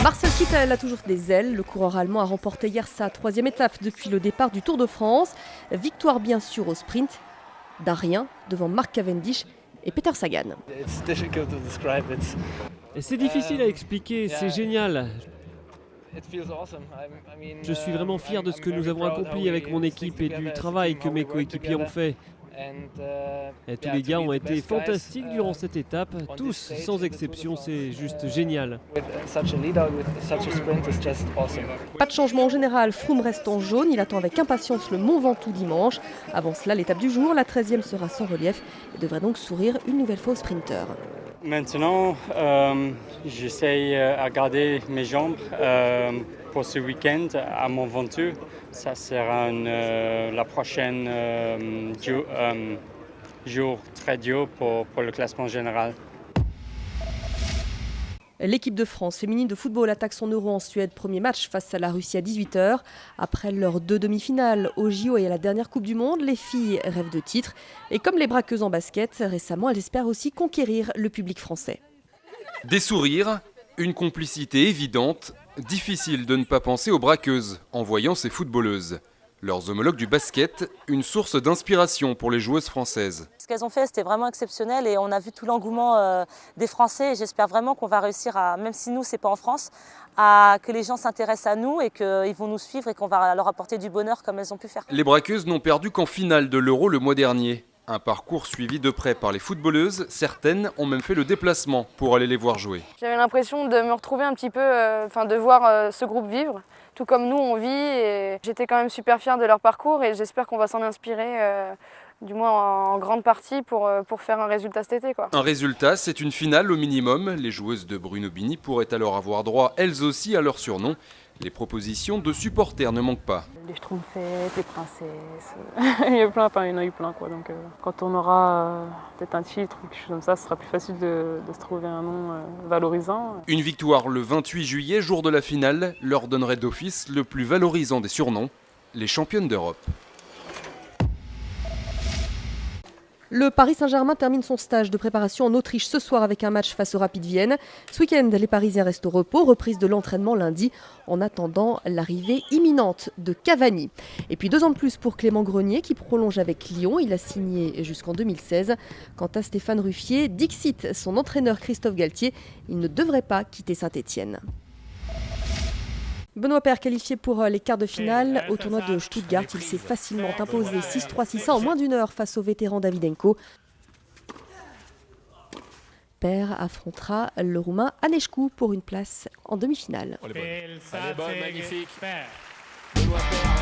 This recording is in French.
Marcel Kittel a toujours des ailes. Le coureur allemand a remporté hier sa 3e étape depuis le départ du Tour de France. Victoire bien sûr au sprint, d'un rien devant Mark Cavendish et Peter Sagan. C'est difficile à expliquer, c'est génial. Je suis vraiment fier de ce que nous avons accompli avec mon équipe et du travail que mes coéquipiers ont fait. Et tous les gars ont été fantastiques durant cette étape, tous sans exception, c'est juste génial. Pas de changement en général, Froome reste en jaune, il attend avec impatience le Mont Ventoux dimanche. Avant cela, l'étape du jour, la 13e sera sans relief et devrait donc sourire une nouvelle fois aux sprinteurs. Maintenant, j'essaye à garder mes jambes pour ce week-end à Mont Ventoux. Ça sera la prochaine jour très dur pour le classement général. L'équipe de France féminine de football attaque son Euro en Suède. Premier match face à la Russie à 18h. Après leurs 2 demi-finales au JO et à la dernière Coupe du Monde, les filles rêvent de titre. Et comme les braqueuses en basket, récemment, elles espèrent aussi conquérir le public français. Des sourires, une complicité évidente. Difficile de ne pas penser aux braqueuses en voyant ces footballeuses. Leurs homologues du basket, une source d'inspiration pour les joueuses françaises. Ce qu'elles ont fait, c'était vraiment exceptionnel et on a vu tout l'engouement des Français. Et j'espère vraiment qu'on va réussir, même si nous, c'est pas en France, que les gens s'intéressent à nous et qu'ils vont nous suivre et qu'on va leur apporter du bonheur comme elles ont pu faire. Les braqueuses n'ont perdu qu'en finale de l'Euro le mois dernier. Un parcours suivi de près par les footballeuses, certaines ont même fait le déplacement pour aller les voir jouer. J'avais l'impression de me retrouver un petit peu, de voir ce groupe vivre, tout comme nous on vit. Et j'étais quand même super fière de leur parcours et j'espère qu'on va s'en inspirer, du moins en grande partie, pour faire un résultat cet été, quoi. Un résultat, c'est une finale au minimum. Les joueuses de Bruno Bini pourraient alors avoir droit elles aussi à leur surnom. Les propositions de supporters ne manquent pas. Les Schtroumpfettes, les princesses, il y en a eu plein quoi. Donc quand on aura peut-être un titre ou quelque chose comme ça, ce sera plus facile de se trouver un nom valorisant. Une victoire le 28 juillet, jour de la finale, leur donnerait d'office le plus valorisant des surnoms, les championnes d'Europe. Le Paris Saint-Germain termine son stage de préparation en Autriche ce soir avec un match face au Rapid Vienne. Ce week-end, les Parisiens restent au repos, reprise de l'entraînement lundi, en attendant l'arrivée imminente de Cavani. Et puis 2 ans de plus pour Clément Grenier qui prolonge avec Lyon. Il a signé jusqu'en 2016. Quant à Stéphane Ruffier, dixit son entraîneur Christophe Galtier, il ne devrait pas quitter Saint-Étienne. Benoît Paire qualifié pour les quarts de finale. Au tournoi de Stuttgart, il s'est facilement imposé 6-3, 6-1 en moins d'1 heure face au vétéran Davydenko. Paire affrontera le Roumain Aneșcu pour une place en demi-finale. Elle est bonne, magnifique. Benoît Paire.